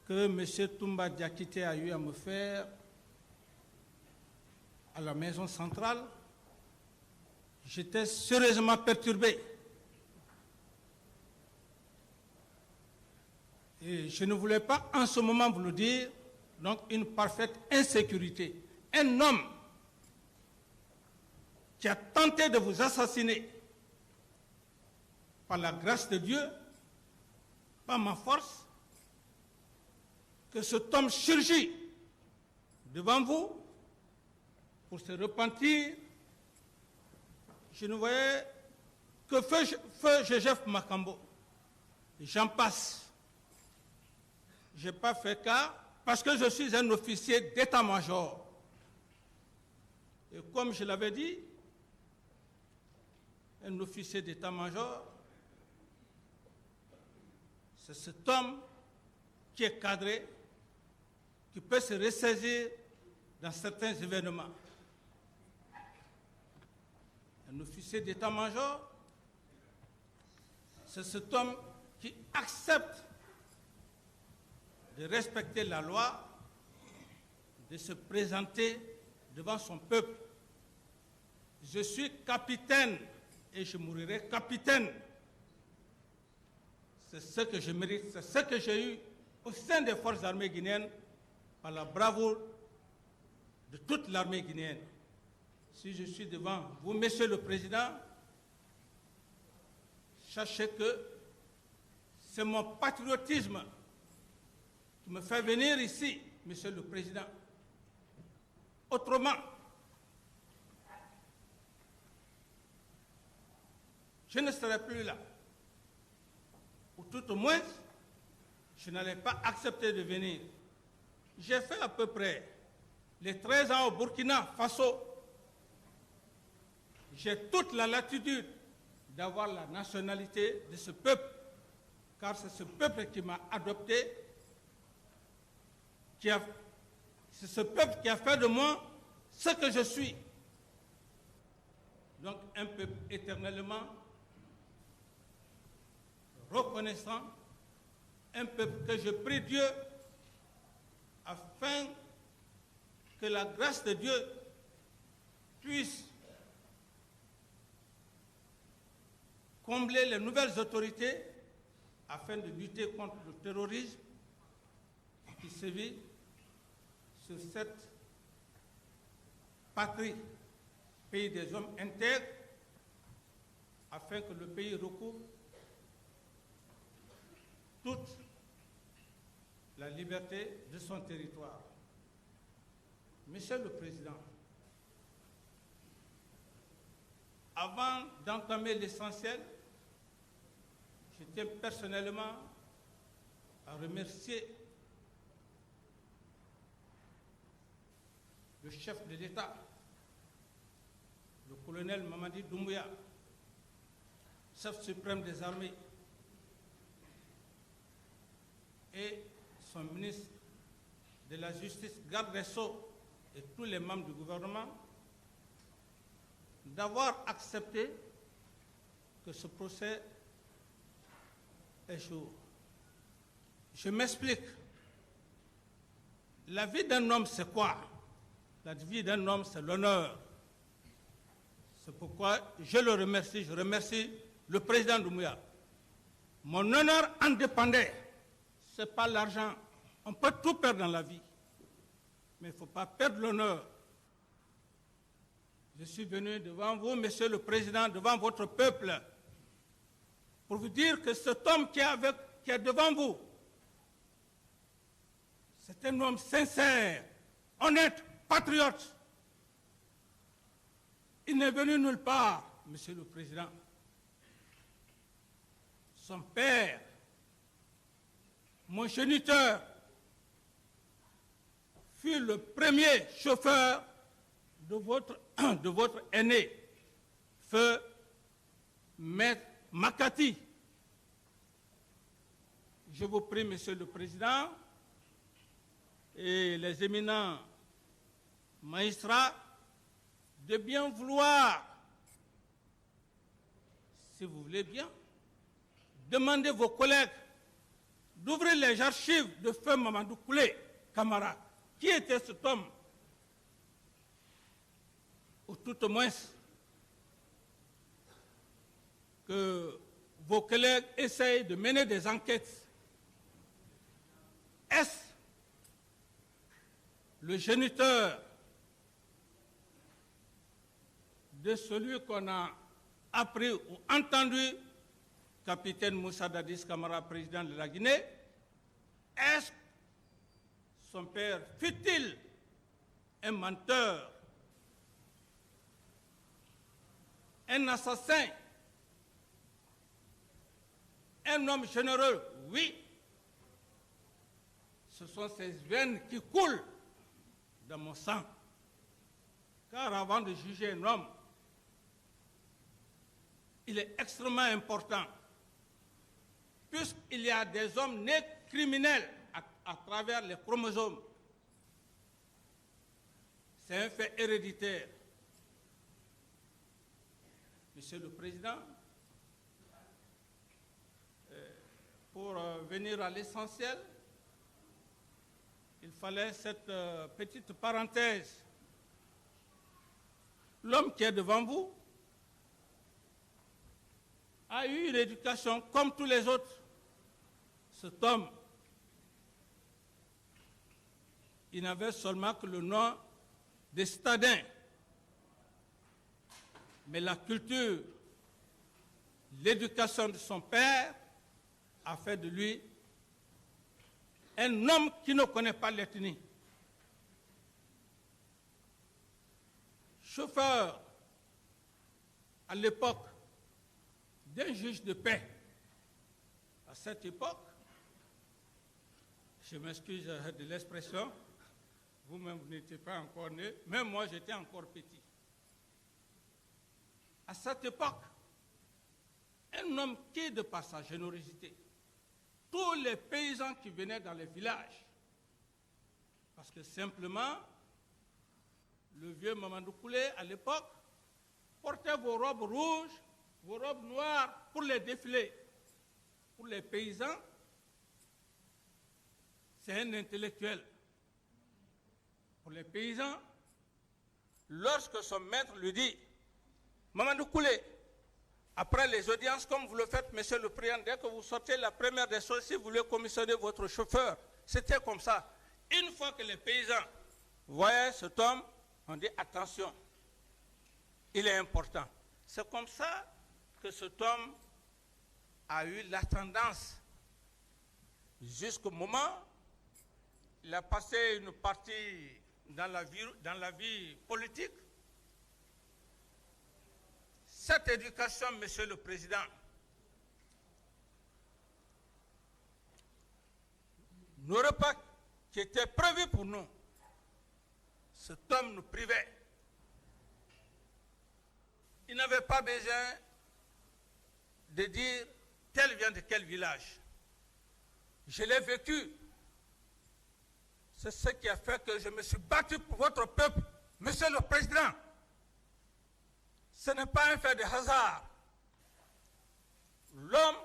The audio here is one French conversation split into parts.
que M. Toumba Diakité a eu à me faire à la maison centrale, j'étais sérieusement perturbé. Et je ne voulais pas en ce moment vous le dire, donc une parfaite insécurité. Un homme qui a tenté de vous assassiner par la grâce de Dieu, par ma force, que cet homme surgit devant vous pour se repentir. Je ne voyais que feu Joseph Makambo. J'en passe. Je n'ai pas fait cas parce que je suis un officier d'état-major. Et comme je l'avais dit, un officier d'état-major, c'est cet homme qui est cadré, qui peut se ressaisir dans certains événements. Un officier d'état-major, c'est cet homme qui accepte de respecter la loi, de se présenter devant son peuple. Je suis capitaine et je mourrai capitaine. C'est ce que je mérite, c'est ce que j'ai eu au sein des forces armées guinéennes par la bravoure de toute l'armée guinéenne. Si je suis devant vous, Monsieur le Président, sachez que c'est mon patriotisme qui me fait venir ici, Monsieur le Président. Autrement, je ne serai plus là. Ou tout au moins, je n'allais pas accepter de venir. J'ai fait à peu près les 13 ans au Burkina Faso. J'ai toute la latitude d'avoir la nationalité de ce peuple, car c'est ce peuple qui m'a adopté, c'est ce peuple qui a fait de moi ce que je suis. Donc un peuple éternellement reconnaissant, un peuple que je prie Dieu afin que la grâce de Dieu puisse combler les nouvelles autorités afin de lutter contre le terrorisme qui sévit sur cette patrie, pays des hommes intègres, afin que le pays recouvre toute la liberté de son territoire. Monsieur le Président, avant d'entamer l'essentiel, je tiens personnellement à remercier le chef de l'État, le colonel Mamadi Doumbouya, chef suprême des armées, et son ministre de la Justice, garde des Sceaux, et tous les membres du gouvernement, d'avoir accepté que ce procès échoue. Je m'explique. La vie d'un homme, c'est quoi? La vie d'un homme, c'est l'honneur. C'est pourquoi je le remercie, je remercie le président Doumbouya. Mon honneur en dépendait. Ce n'est pas l'argent. On peut tout perdre dans la vie. Mais il ne faut pas perdre l'honneur. Je suis venu devant vous, Monsieur le Président, devant votre peuple, pour vous dire que cet homme qui est devant vous, c'est un homme sincère, honnête, patriote. Il n'est venu nulle part, Monsieur le Président. Son père, mon géniteur, fut le premier chauffeur de votre aîné, feu Maître Makati. Je vous prie, Monsieur le Président, et les éminents magistrats, de bien vouloir, si vous voulez bien, demander vos collègues d'ouvrir les archives de feu Mamadou Koulé Camara. Qui était cet homme? Ou tout au moins que vos collègues essayent de mener des enquêtes. Est-ce le géniteur de celui qu'on a appris ou entendu, capitaine Moussa Dadis Camara, président de la Guinée? Est-ce son père fut-il un menteur, un assassin, un homme généreux? Oui. Ce sont ces veines qui coulent dans mon sang. Car avant de juger un homme, il est extrêmement important, puisqu'il y a des hommes nés criminels à travers les chromosomes. C'est un fait héréditaire. Monsieur le Président, pour venir à l'essentiel, il fallait cette petite parenthèse. L'homme qui est devant vous a eu une éducation comme tous les autres. Cet homme, il n'avait seulement que le nom de Stadin. Mais la culture, l'éducation de son père a fait de lui un homme qui ne connaît pas l'ethnie. Chauffeur à l'époque d'un juge de paix. À cette époque, je m'excuse de l'expression, vous-même vous n'étiez pas encore né, même moi j'étais encore petit. À cette époque, un homme qui, de par sa générosité, tous les paysans qui venaient dans les villages, parce que simplement, le vieux Mamadou Koulé, à l'époque, portait vos robes rouges, vos robes noires pour les défilés. Pour les paysans, c'est un intellectuel. Pour les paysans, lorsque son maître lui dit, Mamadou Koulé, après les audiences, comme vous le faites, monsieur le président, dès que vous sortez, la première des choses, si vous voulez commissionner votre chauffeur, c'était comme ça. Une fois que les paysans voyaient cet homme, on dit attention, il est important. C'est comme ça que cet homme a eu la tendance, jusqu'au moment, il a passé une partie dans la vie politique. Cette éducation, monsieur le président, n'aurait pas été prévue pour nous. Cet homme nous privait. Il n'avait pas besoin de dire tel vient de quel village. Je l'ai vécu. C'est ce qui a fait que je me suis battu pour votre peuple, monsieur le président. Ce n'est pas un fait de hasard. L'homme,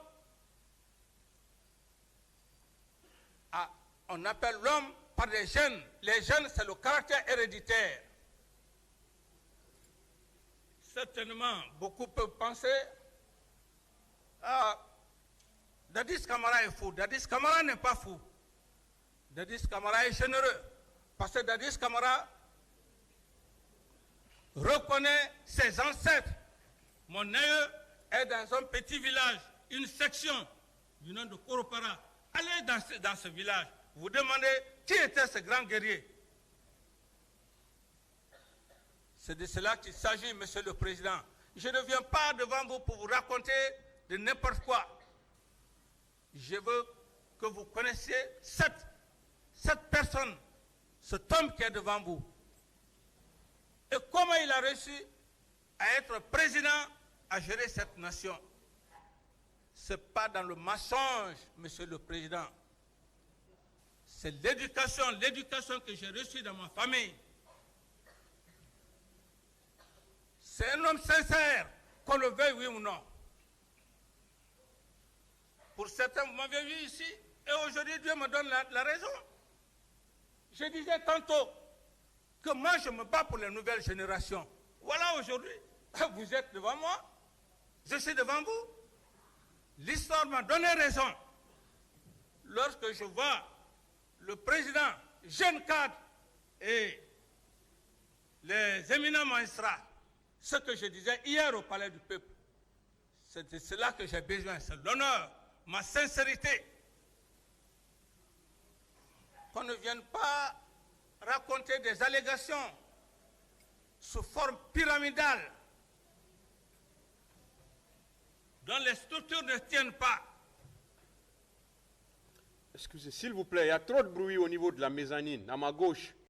on appelle l'homme par les gènes. Les gènes, c'est le caractère héréditaire. Certainement, beaucoup peuvent penser, Dadis Camara est fou. Dadis Camara n'est pas fou. Dadis Camara est généreux. Parce que Dadis Camara reconnaît ses ancêtres. Mon aïeux est dans un petit village, une section du nom de Koropara. Allez dans ce village, vous demandez qui était ce grand guerrier. C'est de cela qu'il s'agit, monsieur le président. Je ne viens pas devant vous pour vous raconter de n'importe quoi. Je veux que vous connaissiez cette personne, cet homme qui est devant vous. Et comment il a réussi à être président, à gérer cette nation. Ce n'est pas dans le mensonge, monsieur le président. C'est l'éducation que j'ai reçue dans ma famille. C'est un homme sincère, qu'on le veuille oui ou non. Pour certains, vous m'avez vu ici, Et aujourd'hui, Dieu me donne la raison. Je disais tantôt que moi, je me bats pour les nouvelles générations. Voilà aujourd'hui, vous êtes devant moi, je suis devant vous. L'histoire m'a donné raison. Lorsque je vois le président, jeune cadre et les éminents magistrats, ce que je disais hier au Palais du Peuple, c'est de cela que j'ai besoin, c'est l'honneur, ma sincérité. Qu'on ne vienne pas raconter des allégations sous forme pyramidale, dont les structures ne tiennent pas. Excusez, s'il vous plaît, il y a trop de bruit au niveau de la mezzanine, à ma gauche.